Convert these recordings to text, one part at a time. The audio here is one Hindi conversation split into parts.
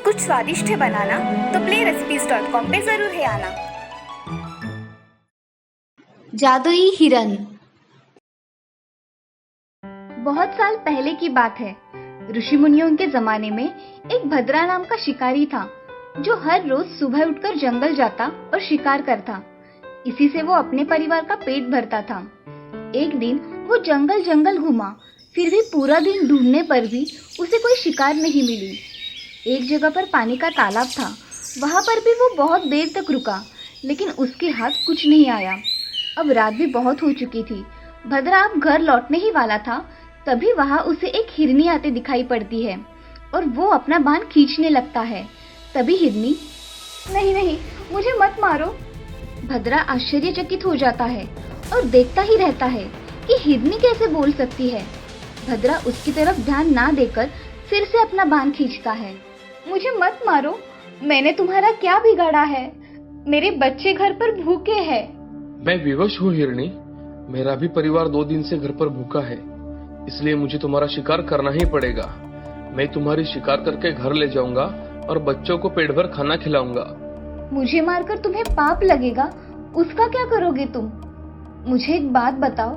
कुछ स्वादिष्ट है बनाना तो playrecipes.com पे जरूर है आना। जादुई हिरन। बहुत साल पहले की बात है। ऋषि मुनियों के जमाने में एक भद्रा नाम का शिकारी था जो हर रोज सुबह उठकर जंगल जाता और शिकार करता। इसी से वो अपने परिवार का पेट भरता था। एक दिन वो जंगल जंगल घूमा, फिर भी पूरा दिन ढूंढने पर भी उसे कोई शिकार नहीं मिली। एक जगह पर पानी का तालाब था, वहां पर भी वो बहुत देर तक रुका, लेकिन उसके हाथ कुछ नहीं आया। अब रात भी बहुत हो चुकी थी। भद्रा अब घर लौटने ही वाला था, तभी वहां उसे एक हिरनी आते दिखाई पड़ती है और वो अपना बाण खींचने लगता है। तभी हिरनी, नहीं नहीं, मुझे मत मारो। भद्रा आश्चर्यचकित हो जाता है और देखता ही रहता है कि हिरनी कैसे बोल सकती है। भद्रा उसकी तरफ ध्यान ना देकर फिर से अपना बाण खींचता है। मुझे मत मारो, मैंने तुम्हारा क्या बिगाड़ा है? मेरे बच्चे घर पर भूखे हैं। मैं विवश हूँ हिरनी, मेरा भी परिवार 2 दिन से घर पर भूखा है, इसलिए मुझे तुम्हारा शिकार करना ही पड़ेगा। मैं तुम्हारी शिकार करके घर ले जाऊंगा और बच्चों को पेट भर खाना खिलाऊंगा। मुझे मारकर तुम्हें पाप लगेगा, उसका क्या करोगे तुम? मुझे एक बात बताओ,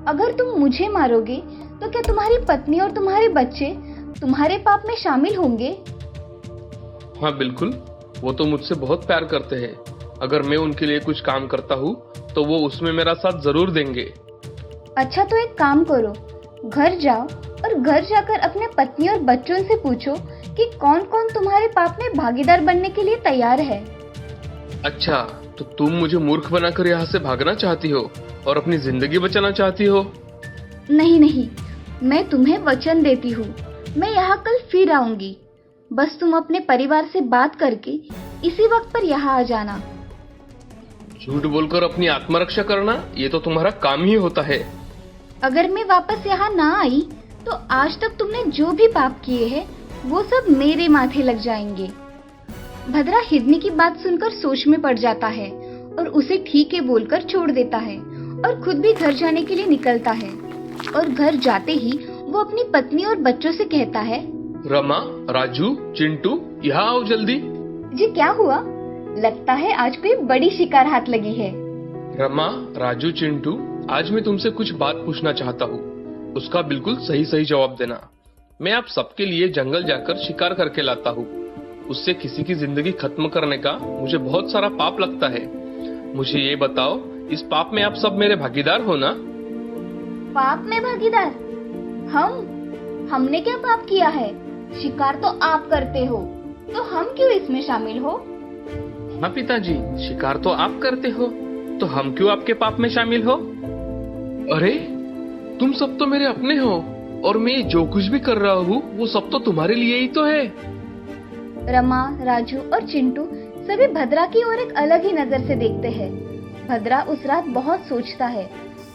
अगर तुम मुझे मारोगे तो क्या तुम्हारी पत्नी और तुम्हारे बच्चे तुम्हारे पाप में शामिल होंगे? हाँ बिल्कुल, वो तो मुझसे बहुत प्यार करते हैं। अगर मैं उनके लिए कुछ काम करता हूँ तो वो उसमें मेरा साथ जरूर देंगे। अच्छा तो एक काम करो, घर जाओ और घर जाकर अपने पत्नी और बच्चों से पूछो कि कौन कौन तुम्हारे पाप में भागीदार बनने के लिए तैयार है। अच्छा, तो तुम मुझे मूर्ख बनाकर यहाँ से भागना चाहती हो और अपनी जिंदगी बचाना चाहती हो? नहीं नहीं, मैं तुम्हें वचन देती हूँ, मैं यहाँ कल फिर आऊंगी। बस तुम अपने परिवार से बात करके इसी वक्त पर यहाँ आ जाना। झूठ बोलकर अपनी आत्मरक्षा करना, ये तो तुम्हारा काम ही होता है। अगर मैं वापस यहाँ ना आई तो आज तक तुमने जो भी पाप किए हैं वो सब मेरे माथे लग जाएंगे। भद्रा हिरनी की बात सुनकर सोच में पड़ जाता है और उसे ठीक है बोलकर छोड़ देता है और खुद भी घर जाने के लिए निकलता है। और घर जाते ही वो अपनी पत्नी और बच्चों से कहता है, रमा, राजू, चिंटू, यहाँ आओ जल्दी। जी क्या हुआ? लगता है आज कोई बड़ी शिकार हाथ लगी है। रमा, राजू, चिंटू, आज मैं तुमसे कुछ बात पूछना चाहता हूँ, उसका बिल्कुल सही सही जवाब देना। मैं आप सबके लिए जंगल जाकर शिकार करके लाता हूँ, उससे किसी की जिंदगी खत्म करने का मुझे बहुत सारा पाप लगता है। मुझे ये बताओ, इस पाप में आप सब मेरे भागीदार हो ना? पाप में भागीदार? हमने क्या पाप किया है? शिकार तो आप करते हो, तो हम क्यों इसमें शामिल हो? हाँ पिताजी, शिकार तो आप करते हो, तो हम क्यों आपके पाप में शामिल हो? अरे, तुम सब तो मेरे अपने हो और मैं जो कुछ भी कर रहा हूँ वो सब तो तुम्हारे लिए ही तो है। रमा, राजू और चिंटू सभी भद्रा की ओर एक अलग ही नजर से देखते हैं। भद्रा उस रात बहुत सोचता है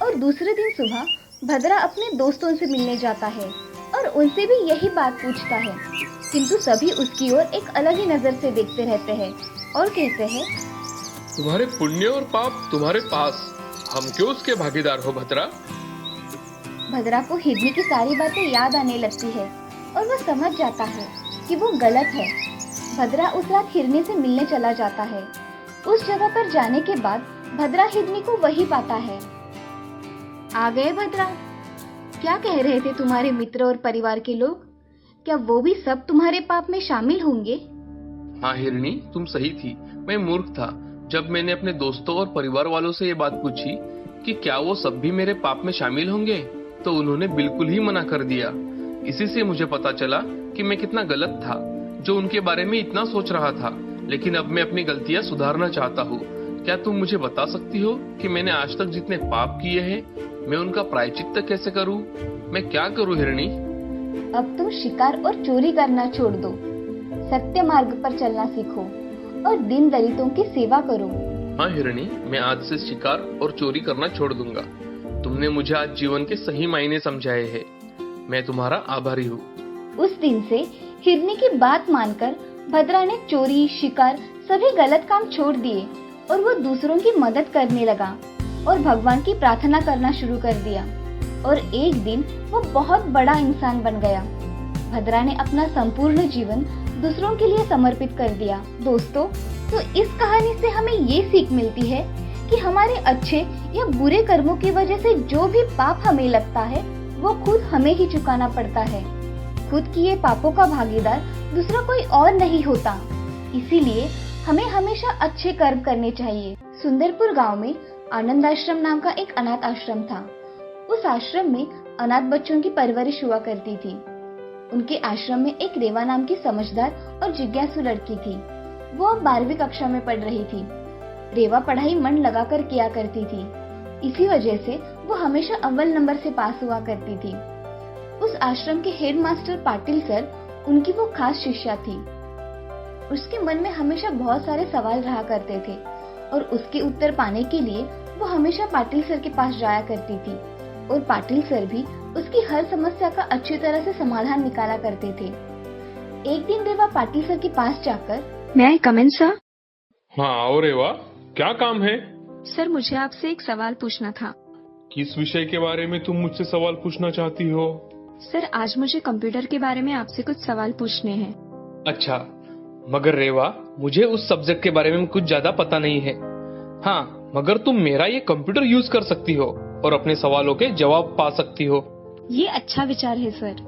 और दूसरे दिन सुबह भद्रा अपने दोस्तों से मिलने जाता है और उनसे भी यही बात पूछता है, किंतु सभी उसकी ओर एक अलग ही नजर से देखते रहते हैं और कहते हैं, तुम्हारे पुण्य और पाप तुम्हारे पास, हम क्यों उसके भागीदार हो भद्रा? भद्रा को हिरनी की सारी बातें याद आने लगती है और वो समझ जाता है कि वो गलत है। भद्रा उस रात हिरनी से मिलने चला जाता है। उस जगह पर जाने के बाद भद्रा हिरनी को वही पाता है। आ गए भद्रा, क्या कह रहे थे तुम्हारे मित्र और परिवार के लोग? क्या वो भी सब तुम्हारे पाप में शामिल होंगे? हाँ हिरनी, तुम सही थी, मैं मूर्ख था। जब मैंने अपने दोस्तों और परिवार वालों से ये बात पूछी कि क्या वो सब भी मेरे पाप में शामिल होंगे, तो उन्होंने बिल्कुल ही मना कर दिया। इसी से मुझे पता चला कि मैं कितना गलत था, जो उनके बारे में इतना सोच रहा था। लेकिन अब मैं अपनी गलतियां सुधारना चाहता हूँ। क्या तुम मुझे बता सकती हो कि मैंने आज तक जितने पाप किए हैं, मैं उनका प्रायश्चित्त कैसे करूँ? मैं क्या करूँ हिरनी? अब तुम शिकार और चोरी करना छोड़ दो, सत्य मार्ग पर चलना सीखो और दीन दलितों की सेवा करो। हाँ हिरनी, मैं आज से शिकार और चोरी करना छोड़ दूंगा। तुमने मुझे आज जीवन के सही मायने समझाए हैं, मैं तुम्हारा आभारी हूँ। उस दिन से हिरनी की बात मानकर भद्रा ने चोरी, शिकार सभी गलत काम छोड़ दिए और वो दूसरों की मदद करने लगा और भगवान की प्रार्थना करना शुरू कर दिया। और एक दिन वो बहुत बड़ा इंसान बन गया। भद्रा ने अपना संपूर्ण जीवन दूसरों के लिए समर्पित कर दिया। दोस्तों, तो इस कहानी से हमें ये सीख मिलती है कि हमारे अच्छे या बुरे कर्मों की वजह से जो भी पाप हमें लगता है वो खुद हमें ही चुकाना पड़ता है। खुद किए पापों का भागीदार दूसरा कोई और नहीं होता। इसीलिए हमें हमेशा अच्छे कर्म करने चाहिए। सुंदरपुर गांव में आनंद आश्रम नाम का एक अनाथ आश्रम था। उस आश्रम में अनाथ बच्चों की परवरिश हुआ करती थी। उनके आश्रम में एक रेवा नाम की समझदार और जिज्ञासु लड़की थी। वो अब 12वीं कक्षा में पढ़ रही थी। रेवा पढ़ाई मन लगाकर किया करती थी। इसी वजह से वो हमेशा अव्वल नंबर से पास हुआ करती थी। उस आश्रम के हेडमास्टर पाटिल सर उनकी वो खास शिष्या थी। उसके मन में हमेशा बहुत सारे सवाल रहा करते थे और उसके उत्तर पाने के लिए वो हमेशा पाटिल सर के पास जाया करती थी और पाटिल सर भी उसकी हर समस्या का अच्छी तरह से समाधान निकाला करते थे। एक दिन रेवा पाटिल सर के पास जाकर, मैं आई कम इन सर? हाँ आओ रेवा, क्या काम है? सर मुझे आपसे एक सवाल पूछना था। किस विषय के बारे में तुम मुझसे सवाल पूछना चाहती हो? सर आज मुझे कंप्यूटर के बारे में आपसे कुछ सवाल पूछने हैं। अच्छा, मगर रेवा मुझे उस सब्जेक्ट के बारे में कुछ ज्यादा पता नहीं है। हाँ, मगर तुम मेरा ये कंप्यूटर यूज कर सकती हो और अपने सवालों के जवाब पा सकती हो। ये अच्छा विचार है सर।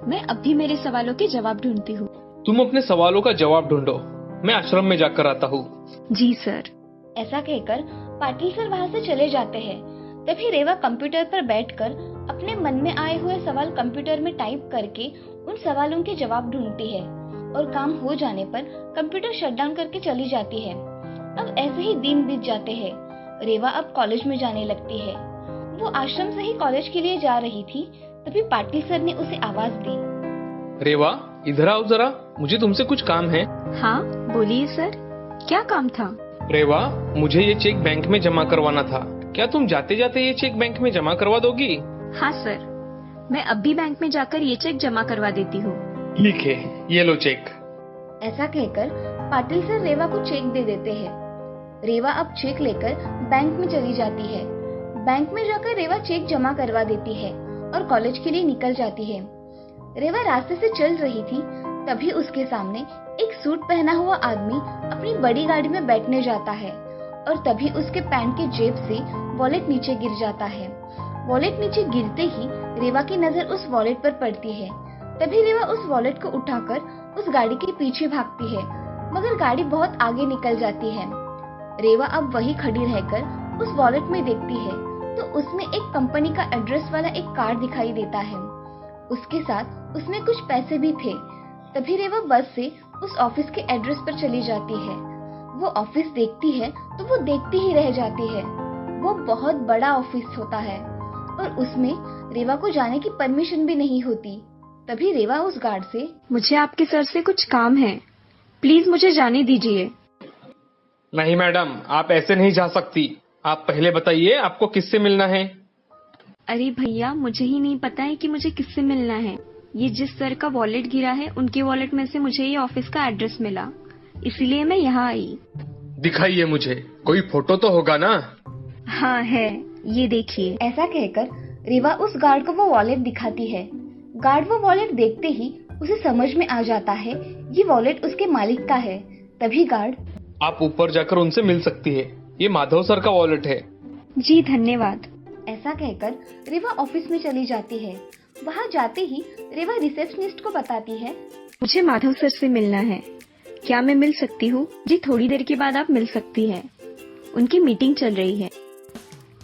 मैं अब भी मेरे सवालों के जवाब ढूंढती हूँ। तुम अपने सवालों का जवाब ढूंढो, मैं आश्रम में जाकर आता हूँ। जी सर। ऐसा कहकर पाटिल सर वहाँ से चले जाते हैं। तभी रेवा कंप्यूटर पर बैठकर अपने मन में आए हुए सवाल कंप्यूटर में टाइप करके उन सवालों के जवाब ढूंढती है और काम हो जाने पर कंप्यूटर शटडाउन करके चली जाती है। अब ऐसे ही दिन बीत जाते हैं। रेवा अब कॉलेज में जाने लगती है। वो आश्रम से ही कॉलेज के लिए जा रही थी, तभी पाटिल सर ने उसे आवाज दी। रेवा इधर आओ जरा, मुझे तुमसे कुछ काम है। हाँ बोलिए सर, क्या काम था? रेवा, मुझे ये चेक बैंक में जमा करवाना था। क्या तुम जाते जाते ये चेक बैंक में जमा करवा दोगी? हाँ सर, मैं अब भी बैंक में जाकर ये चेक जमा करवा देती हूँ। ठीक है, ये लो चेक। ऐसा कहकर पाटिल सर रेवा को चेक दे देते हैं। रेवा अब चेक लेकर बैंक में चली जाती है। बैंक में जाकर रेवा चेक जमा करवा देती है और कॉलेज के लिए निकल जाती है। रेवा रास्ते से चल रही थी, तभी उसके सामने एक सूट पहना हुआ आदमी अपनी बड़ी गाड़ी में बैठने जाता है और तभी उसके पैंट के जेब से वॉलेट नीचे गिर जाता है। वॉलेट नीचे गिरते ही रेवा की नजर उस वॉलेट पर पड़ती है। तभी रेवा उस वॉलेट को उठाकर उस गाड़ी के पीछे भागती है, मगर गाड़ी बहुत आगे निकल जाती है। रेवा अब वही खड़ी रहकर उस वॉलेट में देखती है तो उसमें एक कंपनी का एड्रेस वाला एक कार्ड दिखाई देता है। उसके साथ उसमें कुछ पैसे भी थे। तभी रेवा बस से उस ऑफिस के एड्रेस पर चली जाती है। वो ऑफिस देखती है तो वो देखती ही रह जाती है। वो बहुत बड़ा ऑफिस होता है और उसमें रेवा को जाने की परमिशन भी नहीं होती। तभी रेवा उस गार्ड से, मुझे आपके सर से कुछ काम है, प्लीज मुझे जाने दीजिए। नहीं मैडम, आप ऐसे नहीं जा सकती। आप पहले बताइए आपको किससे मिलना है? अरे भैया, मुझे ही नहीं पता है कि मुझे किससे मिलना है। ये जिस सर का वॉलेट गिरा है उनके वॉलेट में से मुझे ये ऑफिस का एड्रेस मिला, इसीलिए मैं यहाँ आई। दिखाइए मुझे, कोई फोटो तो होगा ना? हाँ है, ये देखिए। ऐसा कहकर रेवा उस गार्ड को वो वॉलेट दिखाती है। गार्ड वो वॉलेट देखते ही उसे समझ में आ जाता है ये वॉलेट उसके मालिक का है। तभी गार्ड, आप ऊपर जाकर उनसे मिल सकती है, ये माधव सर का वॉलेट है। जी धन्यवाद। ऐसा कहकर रेवा ऑफिस में चली जाती है। वहाँ जाते ही रेवा रिसेप्शनिस्ट को बताती है, मुझे माधव सर से मिलना है, क्या मैं मिल सकती हूँ? जी थोड़ी देर के बाद आप मिल सकती हैं, उनकी मीटिंग चल रही है।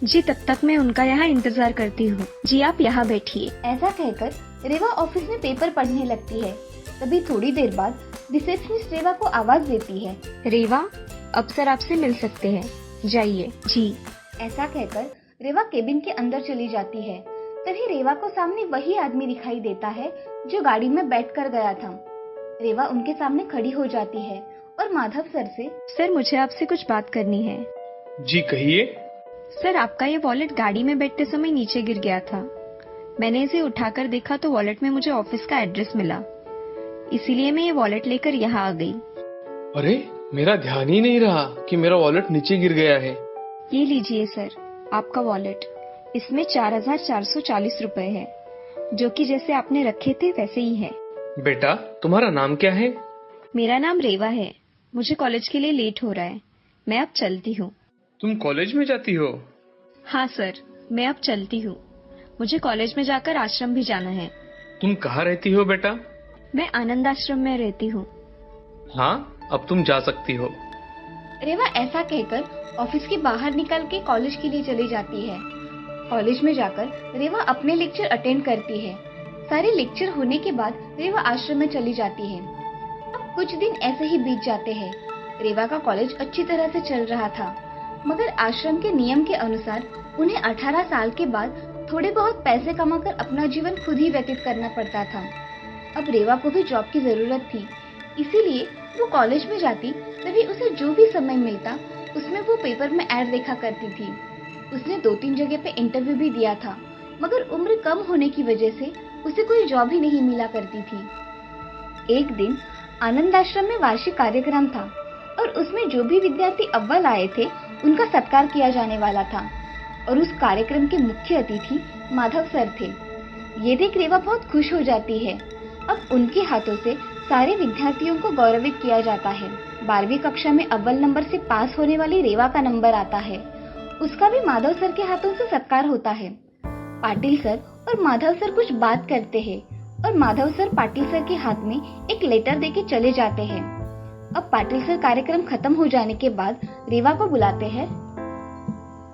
जी तब तक मैं उनका यहाँ इंतजार करती हूँ। जी आप यहाँ बैठिए। ऐसा कहकर रेवा ऑफिस में पेपर पढ़ने लगती है। तभी थोड़ी देर बाद रिसेप्शनिस्ट रेवा को आवाज देती है, रेवा अब सर आपसे मिल सकते हैं, जाइए। जी। ऐसा कहकर रेवा केबिन के अंदर चली जाती है। तभी रेवा को सामने वही आदमी दिखाई देता है जो गाड़ी में बैठकर गया था। रेवा उनके सामने खड़ी हो जाती है और माधव सर से, सर मुझे आपसे कुछ बात करनी है। जी कहिए। सर आपका ये वॉलेट गाड़ी में बैठते समय नीचे गिर गया था। मैंने इसे उठाकर देखा तो वॉलेट में मुझे ऑफिस का एड्रेस मिला, इसीलिए मैं ये वॉलेट लेकर यहाँ आ गई। अरे मेरा ध्यान ही नहीं रहा कि मेरा वॉलेट नीचे गिर गया है। ये लीजिए सर आपका वॉलेट, इसमें 4,440 रुपए है, जो कि जैसे आपने रखे थे वैसे ही है। बेटा, तुम्हारा नाम क्या है? मेरा नाम रेवा है। मुझे कॉलेज के लिए लेट हो रहा है। मैं अब चलती हूँ। तुम कॉलेज में जाती हो? हाँ सर, मैं अब चलती हूँ। मुझे कॉलेज में जाकर आश्रम भी जाना है। तुम कहाँ रहती हो बेटा? मैं आनंद आश्रम में रहती हूँ। हाँ, अब तुम जा सकती हो। रेवा ऐसा कहकर ऑफिस के बाहर निकल के कॉलेज के लिए चली जाती है। कॉलेज में जाकर रेवा अपने लेक्चर अटेंड करती है। सारे लेक्चर होने के बाद रेवा आश्रम में चली जाती है। अब कुछ दिन ऐसे ही बीत जाते हैं। रेवा का कॉलेज अच्छी तरह से चल रहा था, मगर आश्रम के नियम के अनुसार उन्हें 18 साल के बाद थोड़े बहुत पैसे कमाकर अपना जीवन खुद ही व्यतीत करना पड़ता था। अब रेवा को भी जॉब की जरूरत थी, इसीलिए वो कॉलेज में जाती तभी उसे जो भी समय मिलता उसमें वो पेपर में ऐड देखा करती थी। उसने 2-3 जगह पे इंटरव्यू भी दिया था, मगर उम्र कम होने की वजह से उसे कोई जॉब ही नहीं मिला करती थी। एक दिन आनंद आश्रम में वार्षिक कार्यक्रम था और उसमें जो भी विद्यार्थी अव्वल आए थे उनका सत्कार किया जाने वाला था और उस कार्यक्रम के मुख्य अतिथि माधव सर थे। ये देख रेवा बहुत खुश हो जाती है। अब उनके हाथों से सारे विद्यार्थियों को गौरवित किया जाता है। 12वीं कक्षा में अव्वल नंबर से पास होने वाली रेवा का नंबर आता है। उसका भी माधव सर के हाथों से सत्कार होता है। पाटिल सर और माधव सर कुछ बात करते हैं और माधव सर पाटिल सर के हाथ में एक लेटर देके चले जाते हैं। अब पाटिल सर कार्यक्रम खत्म हो जाने के बाद रेवा को बुलाते हैं।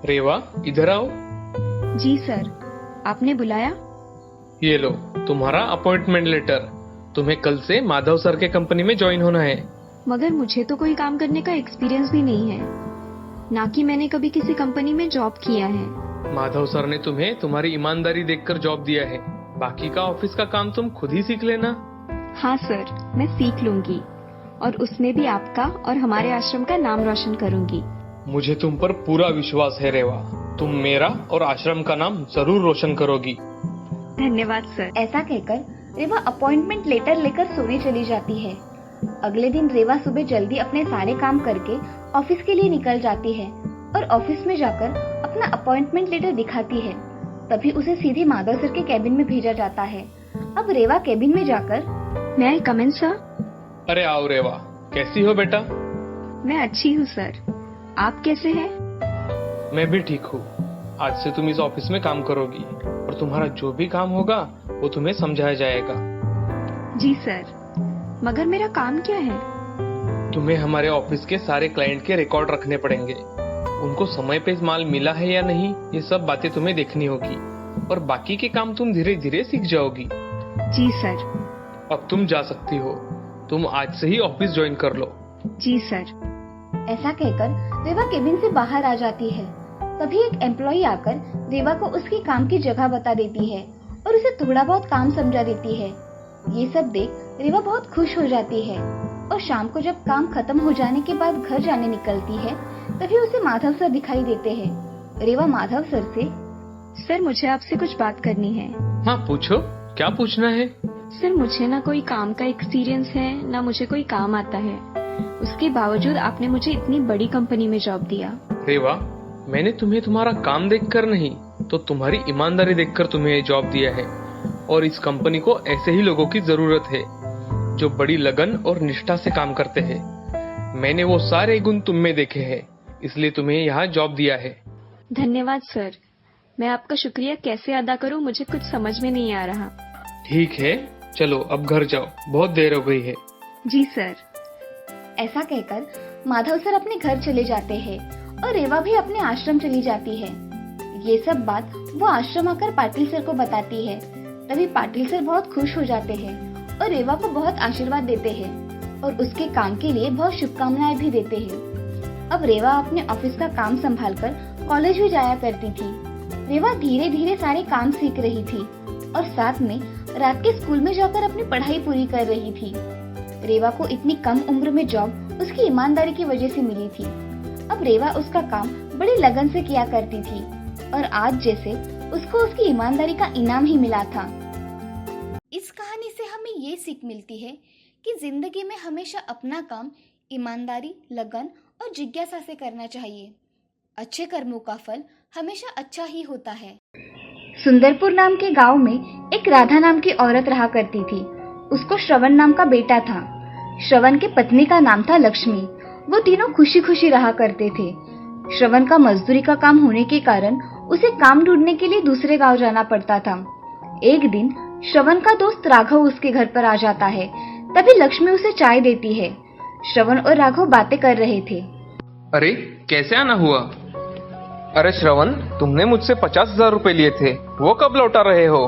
रेवा, इधर आओ। जी सर, आपने बुलाया? ये लो तुम्हारा अपॉइंटमेंट लेटर। तुम्हें कल से माधव सर के कंपनी में ज्वाइन होना है। मगर मुझे तो कोई काम करने का एक्सपीरियंस भी नहीं है, ना कि मैंने कभी किसी कंपनी में जॉब किया है। माधव सर ने तुम्हें तुम्हारी ईमानदारी देखकर जॉब दिया है। बाकी का ऑफिस का काम तुम खुद ही सीख लेना। हाँ सर, मैं सीख लूंगी और उसमें भी आपका और हमारे आश्रम का नाम रोशन करूंगी। मुझे तुम पर पूरा विश्वास है रेवा। तुम मेरा और आश्रम का नाम जरूर रोशन करोगी। धन्यवाद सर। ऐसा कहकर रेवा अपॉइंटमेंट लेटर लेकर सोने चली जाती है। अगले दिन रेवा सुबह जल्दी अपने सारे काम करके ऑफिस के लिए निकल जाती है और ऑफिस में जाकर अपना अपॉइंटमेंट लेटर दिखाती है। तभी उसे सीधे माधव सर के कैबिन में भेजा जाता है। अब रेवा कैबिन में जाकर, मैं आई कम इन सर? अरे आओ रेवा, कैसी हो बेटा? मैं अच्छी हूँ सर, आप कैसे हैं? मैं भी ठीक हूँ। आज से तुम इस ऑफिस में काम करोगी और तुम्हारा जो भी काम होगा वो तुम्हें समझाया जाएगा। जी सर, मगर मेरा काम क्या है? तुम्हें हमारे ऑफिस के सारे क्लाइंट के रिकॉर्ड रखने पड़ेंगे। उनको समय पे माल मिला है या नहीं, ये सब बातें तुम्हें देखनी होगी और बाकी के काम तुम धीरे धीरे सीख जाओगी। जी सर। अब तुम जा सकती हो। तुम आज से ही ऑफिस ज्वाइन कर लो। जी सर। ऐसा कहकर रेवा केबिन से बाहर आ जाती है। तभी एक एम्प्लॉई आकर रेवा को उसकी काम की जगह बता देती है और उसे थोड़ा बहुत काम समझा देती है। ये सब देख रेवा बहुत खुश हो जाती है और शाम को जब काम खत्म हो जाने के बाद घर जाने निकलती है तभी उसे माधव सर दिखाई देते हैं। रेवा माधव सर से, सर मुझे आपसे कुछ बात करनी है। हाँ पूछो, क्या पूछना है? सर मुझे ना कोई काम का एक्सपीरियंस है, ना मुझे कोई काम आता है। उसके बावजूद आपने मुझे इतनी बड़ी कंपनी में जॉब दिया। रेवा, मैंने तुम्हें तुम्हारा काम देखकर नहीं तो तुम्हारी ईमानदारी देखकर तुम्हें ये जॉब दिया है और इस कंपनी को ऐसे ही लोगों की जरूरत है जो बड़ी लगन और निष्ठा से काम करते हैं। मैंने वो सारे गुण तुम में देखे हैं, इसलिए तुम्हें यहाँ जॉब दिया है। धन्यवाद सर। मैं आपका शुक्रिया कैसे अदा करूँ, मुझे कुछ समझ में नहीं आ रहा। ठीक है, चलो अब घर जाओ, बहुत देर हो गई है। जी सर। ऐसा कहकर माधव सर अपने घर चले जाते हैं और रेवा भी अपने आश्रम चली जाती है। ये सब बात वो आश्रम आकर पाटिल सर को बताती है। तभी पाटिल सर बहुत खुश हो जाते हैं और रेवा को बहुत आशीर्वाद देते हैं और उसके काम के लिए बहुत शुभकामनाएं भी देते हैं। अब रेवा अपने ऑफिस का काम संभालकर कॉलेज भी जाया करती थी। रेवा धीरे धीरे सारे काम सीख रही थी और साथ में रात के स्कूल में जाकर अपनी पढ़ाई पूरी कर रही थी। रेवा को इतनी कम उम्र में जॉब उसकी ईमानदारी की वजह से मिली थी। अब रेवा उसका काम बड़ी लगन से किया करती थी और आज जैसे उसको उसकी ईमानदारी का इनाम ही मिला था। इस कहानी से हमें ये सीख मिलती है कि जिंदगी में हमेशा अपना काम ईमानदारी, लगन और जिज्ञासा से करना चाहिए। अच्छे कर्मों का फल हमेशा अच्छा ही होता है। सुंदरपुर नाम के गांव में एक राधा नाम की औरत रहा करती थी। उसको श्रवण नाम का बेटा था। श्रवण की पत्नी का नाम था लक्ष्मी। वो तीनों खुशी खुशी रहा करते थे। श्रवण का मजदूरी का काम होने के कारण उसे काम ढूंढने के लिए दूसरे गांव जाना पड़ता था। एक दिन श्रवण का दोस्त राघव उसके घर पर आ जाता है। तभी लक्ष्मी उसे चाय देती है। श्रवण और राघव बातें कर रहे थे। अरे कैसे आना हुआ? अरे श्रवण, तुमने मुझसे 50,000 रुपए लिए थे, वो कब लौटा रहे हो?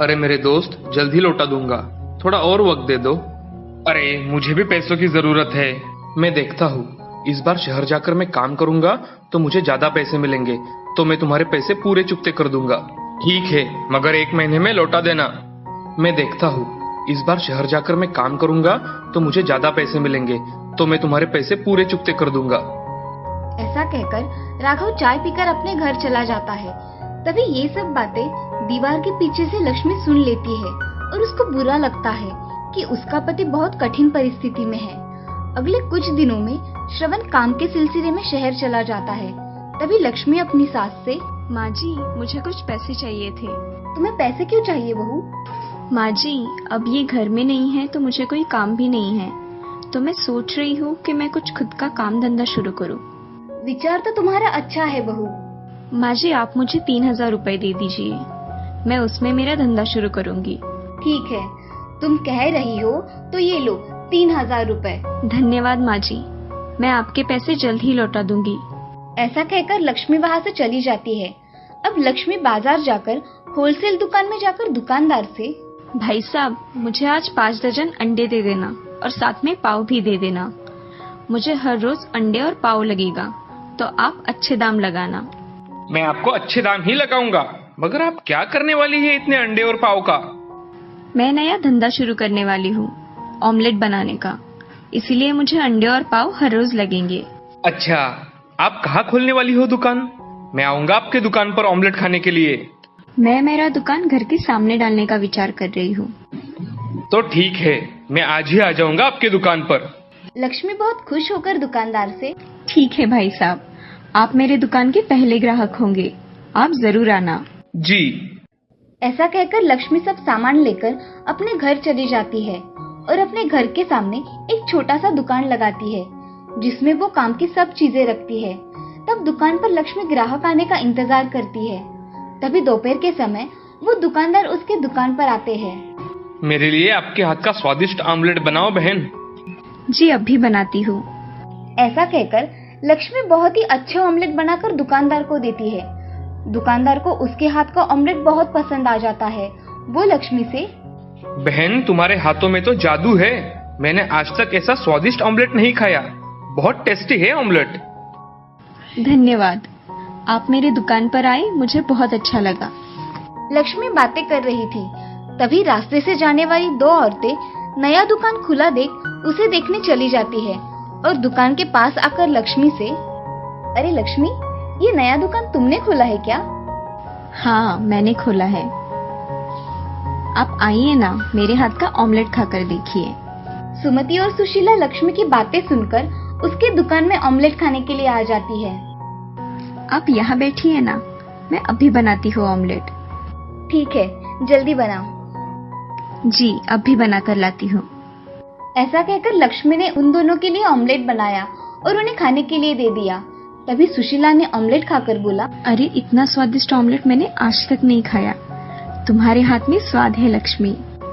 अरे मेरे दोस्त, जल्द ही लौटा दूंगा, थोड़ा और वक्त दे दो। अरे मुझे भी पैसों की जरूरत है, मैं देखता हूँ। इस बार शहर जाकर मैं काम करूंगा तो मुझे ज्यादा पैसे मिलेंगे, तो मैं तुम्हारे पैसे पूरे चुकते कर दूंगा। ठीक है, मगर 1 महीने में लौटा देना। मैं देखता हूँ। इस बार शहर जाकर मैं काम करूंगा तो मुझे ज्यादा पैसे मिलेंगे, तो मैं तुम्हारे पैसे पूरे चुकते कर दूंगा। ऐसा कहकर राघव चाय पीकर अपने घर चला जाता है। तभी ये सब बातें दीवार के पीछे से लक्ष्मी सुन लेती है और उसको बुरा लगता है कि उसका पति बहुत कठिन परिस्थिति में है। अगले कुछ दिनों में श्रवण काम के सिलसिले में शहर चला जाता है। तभी लक्ष्मी अपनी सास से, माँ जी, मुझे कुछ पैसे चाहिए थे। तुम्हें पैसे क्यों चाहिए बहू? माँ जी, अब ये घर में नहीं है तो मुझे कोई काम भी नहीं है, तो मैं सोच रही हूँ कि मैं कुछ खुद का काम धंधा शुरू करूँ। विचार तो तुम्हारा अच्छा है बहू। माँ जी, आप मुझे 3,000 रुपए दे दीजिए, मैं उसमें मेरा धंधा शुरू करूँगी। ठीक है, तुम कह रही हो तो ये लो 3,000 रुपए। धन्यवाद माँ जी, मैं आपके पैसे जल्द ही लौटा दूंगी। ऐसा कहकर लक्ष्मी वहाँ से चली जाती है। अब लक्ष्मी बाजार जाकर होलसेल दुकान में जाकर दुकानदार से, भाई साहब, मुझे आज 5 दर्जन अंडे दे देना और साथ में पाव भी दे देना। मुझे हर रोज अंडे और पाव लगेगा, तो आप अच्छे दाम लगाना। मैं आपको अच्छे दाम ही लगाऊंगा, मगर आप क्या करने वाली है इतने अंडे और पाव का? मैं नया धंधा शुरू करने वाली हूँ, ऑमलेट बनाने का, इसीलिए मुझे अंडे और पाव हर रोज लगेंगे। अच्छा, आप कहाँ खोलने वाली हो दुकान? मैं आऊंगा आपके दुकान पर ऑमलेट खाने के लिए। मैं मेरा दुकान घर के सामने डालने का विचार कर रही हूँ। तो ठीक है, मैं आज ही आ जाऊंगा आपके दुकान पर। लक्ष्मी बहुत खुश होकर दुकानदार से, ठीक है भाई साहब, आप मेरे दुकान के पहले ग्राहक होंगे, आप जरूर आना। जी। ऐसा कहकर लक्ष्मी सब सामान लेकर अपने घर चली जाती है और अपने घर के सामने एक छोटा सा दुकान लगाती है जिसमें वो काम की सब चीजें रखती है। तब दुकान पर लक्ष्मी ग्राहक आने का इंतजार करती है। तभी दोपहर के समय वो दुकानदार उसके दुकान पर आते हैं। मेरे लिए आपके हाथ का स्वादिष्ट ऑमलेट बनाओ बहन। जी, अभी बनाती हूँ। ऐसा कहकर लक्ष्मी बहुत ही अच्छा ऑमलेट बनाकर दुकानदार को देती है। दुकानदार को उसके हाथ का ऑमलेट बहुत पसंद आ जाता है। वो लक्ष्मी से, बहन, तुम्हारे हाथों में तो जादू है, मैंने आज तक ऐसा स्वादिष्ट ऑमलेट नहीं खाया, बहुत टेस्टी है ऑमलेट। धन्यवाद, आप मेरी दुकान पर आए, मुझे बहुत अच्छा लगा। लक्ष्मी बातें कर रही थी। तभी रास्ते से जाने वाली 2 औरतें नया दुकान खुला देख उसे देखने चली जाती है और दुकान के पास आकर लक्ष्मी से, अरे लक्ष्मी, ये नया दुकान तुमने खोला है क्या? हाँ, मैंने खोला है। आप आइए ना, मेरे हाथ का ऑमलेट खाकर देखिए। सुमति और सुशीला लक्ष्मी की बातें सुनकर उसके दुकान में ऑमलेट खाने के लिए आ जाती है। आप यहाँ बैठिए ना, मैं अभी बनाती हूँ ऑमलेट। ठीक है, जल्दी बनाओ। जी, अभी बनाकर लाती हूँ। ऐसा कहकर लक्ष्मी ने उन दोनों के लिए ऑमलेट बनाया और उन्हें खाने के लिए दे दिया। तभी सुशीला ने ऑमलेट खाकर बोला, अरे, इतना स्वादिष्ट ऑमलेट मैंने आज तक नहीं खाया। तुम्हारे हाथ में स्वाद है लक्ष्मी।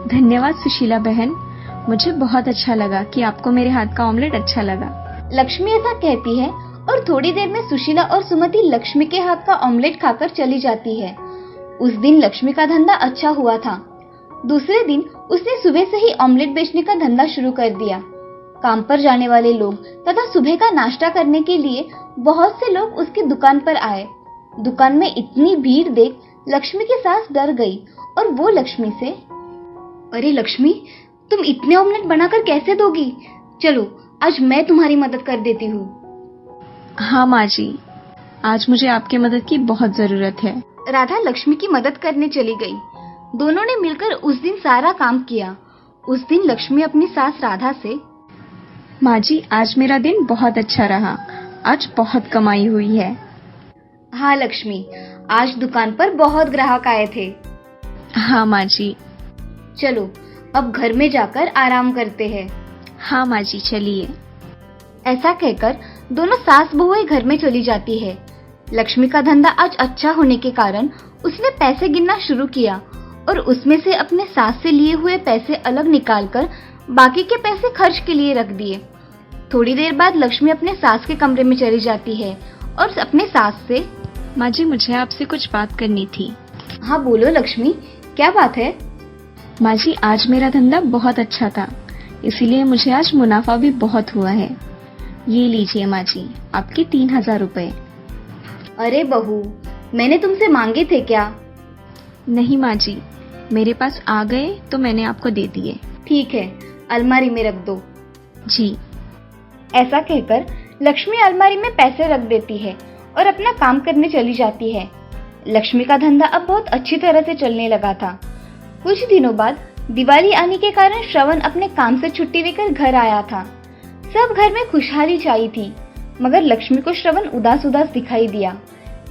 धन्यवाद सुशीला बहन, मुझे बहुत अच्छा लगा कि आपको मेरे हाथ का ऑमलेट अच्छा लगा। लक्ष्मी ऐसा कहती है और थोड़ी देर में सुशीला और सुमति लक्ष्मी के हाथ का ऑमलेट खाकर चली जाती है। उस दिन लक्ष्मी का धंधा अच्छा हुआ था। दूसरे दिन उसने सुबह से ही ऑमलेट बेचने का धंधा शुरू कर दिया। काम पर जाने वाले लोग तथा सुबह का नाश्ता करने के लिए बहुत से लोग उसकी दुकान पर आए। दुकान में इतनी भीड़ देख लक्ष्मी की सास डर गई और वो लक्ष्मी से, अरे लक्ष्मी, तुम इतने ऑमलेट बनाकर कैसे दोगी? चलो, आज मैं तुम्हारी मदद कर देती हूँ। हाँ माँ जी, आज मुझे आपकी मदद की बहुत जरूरत है। राधा लक्ष्मी की मदद करने चली गई। दोनों ने मिलकर उस दिन सारा काम किया। उस दिन लक्ष्मी अपनी सास राधा से, माँ जी, आज मेरा दिन बहुत अच्छा रहा, आज बहुत कमाई हुई है। हाँ लक्ष्मी, आज दुकान पर बहुत ग्राहक आए थे। हाँ माँ जी। चलो अब घर में जाकर आराम करते हैं। हाँ माँ जी, चलिए। ऐसा कहकर दोनों सास बहुएं घर में चली जाती है। लक्ष्मी का धंधा आज अच्छा होने के कारण उसने पैसे गिनना शुरू किया और उसमें से अपने सास से लिए हुए पैसे अलग निकालकर बाकी के पैसे खर्च के लिए रख दिए। थोड़ी देर बाद लक्ष्मी अपने सास के कमरे में चली जाती है और अपने सास से, माँ जी, मुझे आपसे कुछ बात करनी थी। हाँ बोलो लक्ष्मी, क्या बात है? माँ जी, आज मेरा धंधा बहुत अच्छा था, इसीलिए मुझे आज मुनाफा भी बहुत हुआ है। ये लीजिए माँ जी, आपके 3000 रुपए। अरे बहू, मैंने तुमसे मांगे थे क्या? नहीं माँ जी, मेरे पास आ गए तो मैंने आपको दे दिए। ठीक है, अलमारी में रख दो। जी। ऐसा कहकर लक्ष्मी अलमारी में पैसे रख देती है और अपना काम करने चली जाती है। लक्ष्मी का धंधा अब बहुत अच्छी तरह से चलने लगा था। कुछ दिनों बाद दिवाली आने के कारण श्रवण अपने काम से छुट्टी लेकर घर आया था। सब घर में खुशहाली छाई थी, मगर लक्ष्मी को श्रवण उदास उदास दिखाई दिया।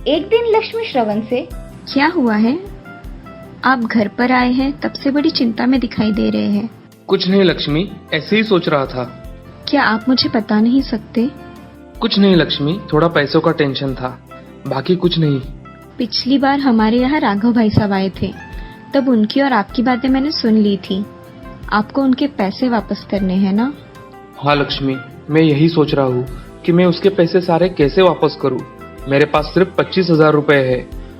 एक दिन लक्ष्मी श्रवण से, क्या हुआ है? आप घर पर आए हैं तब से बड़ी चिंता में दिखाई दे रहे हैं। कुछ नहीं लक्ष्मी, ऐसे ही सोच रहा था। क्या आप मुझे बता नहीं सकते? कुछ नहीं लक्ष्मी, थोड़ा पैसों का टेंशन था, बाकी कुछ नहीं। पिछली बार हमारे यहाँ राघव भाई साहब आए थे, तब उनकी और आपकी बातें मैंने सुन ली थी। आपको उनके पैसे वापस करने हैं ना? हाँ लक्ष्मी, मैं यही सोच रहा हूँ कि मैं उसके पैसे सारे कैसे वापस करूँ। मेरे पास सिर्फ 25,000 रुपए है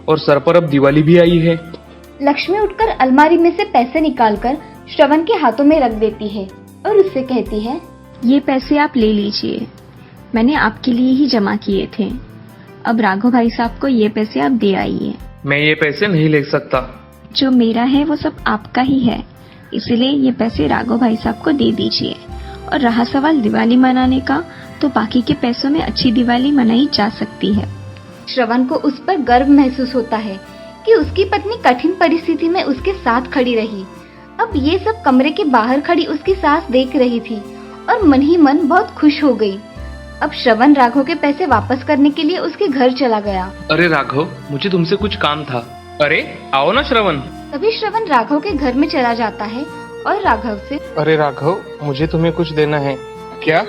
और सर पर अब दिवाली भी आई है। लक्ष्मी उठकर अलमारी में से पैसे निकालकर श्रवण के हाथों में रख देती है और उससे कहती है, ये पैसे आप ले लीजिए, मैंने आपके लिए ही जमा किए थे। अब राघव भाई साहब को ये पैसे आप दे आइए। मैं ये पैसे नहीं ले सकता। जो मेरा है वो सब आपका ही है, इसलिए ये पैसे राघव भाई साहब को दे दीजिए। और रहा सवाल दिवाली मनाने का, तो बाकी के पैसों में अच्छी दिवाली मनाई जा सकती है। श्रवण को उस पर गर्व महसूस होता है कि उसकी पत्नी कठिन परिस्थिति में उसके साथ खड़ी रही। अब ये सब कमरे के बाहर खड़ी उसकी सास देख रही थी और मन ही मन बहुत खुश हो गई। अब श्रवण राघव के पैसे वापस करने के लिए उसके घर चला गया। अरे राघव, मुझे तुमसे कुछ काम था। अरे आओ ना श्रवण। तभी श्रवण राघव के घर में चला जाता है और राघव से, अरे राघव, मुझे तुम्हें कुछ देना है। क्या?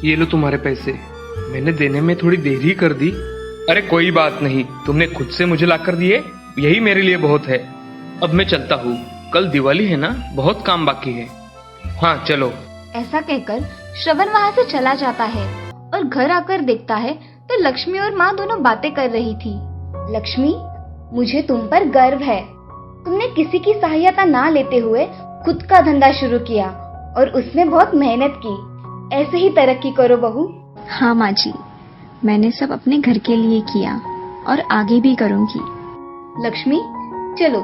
ये लो तुम्हारे पैसे। मैंने देने में थोड़ी देरी कर दी। अरे कोई बात नहीं, तुमने खुद से मुझे लाकर दिए, यही मेरे लिए बहुत है। अब मैं चलता हूँ, कल दिवाली है ना, बहुत काम बाकी है। हाँ चलो। ऐसा कहकर श्रवण वहाँ से चला जाता है और घर आकर देखता है तो लक्ष्मी और माँ दोनों बातें कर रही थी। लक्ष्मी, मुझे तुम पर गर्व है। तुमने किसी की सहायता ना लेते हुए खुद का धंधा शुरू किया और उसमें बहुत मेहनत की। ऐसे ही तरक्की करो बहू। हाँ माँ जी, मैंने सब अपने घर के लिए किया और आगे भी करूँगी। लक्ष्मी, चलो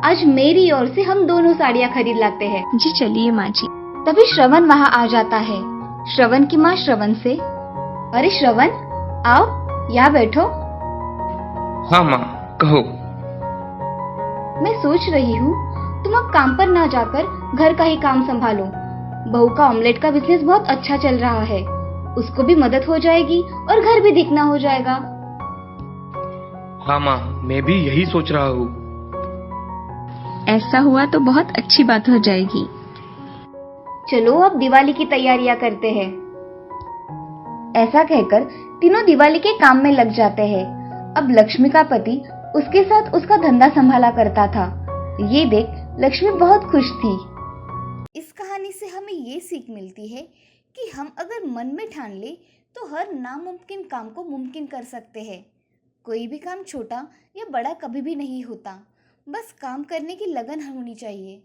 आज मेरी ओर से हम दोनों साड़ियाँ खरीद लाते हैं। जी चलिए माँ जी। तभी श्रवण वहाँ आ जाता है। श्रवण की माँ श्रवण से, अरे श्रवण, आओ यहाँ बैठो। हाँ माँ, कहो। मैं सोच रही हूँ तुम अब काम पर ना जाकर घर का ही काम संभालो। बहू का ऑमलेट का बिजनेस बहुत अच्छा चल रहा है, उसको भी मदद हो जाएगी और घर भी दिखना हो जाएगा। हाँ माँ, मैं भी यही सोच रहा हूँ। ऐसा हुआ तो बहुत अच्छी बात हो जाएगी। चलो अब दिवाली की तैयारियां करते हैं। ऐसा कहकर तीनों दिवाली के काम में लग जाते हैं। अब लक्ष्मी का पति उसके साथ उसका धंधा संभाला करता था। ये देख लक्ष्मी बहुत खुश थी। इस कहानी से हमें ये सीख मिलती है कि हम अगर मन में ठान ले तो हर नामुमकिन काम को मुमकिन कर सकते हैं। कोई भी काम छोटा या बड़ा कभी भी नहीं होता, बस काम करने की लगन होनी चाहिए।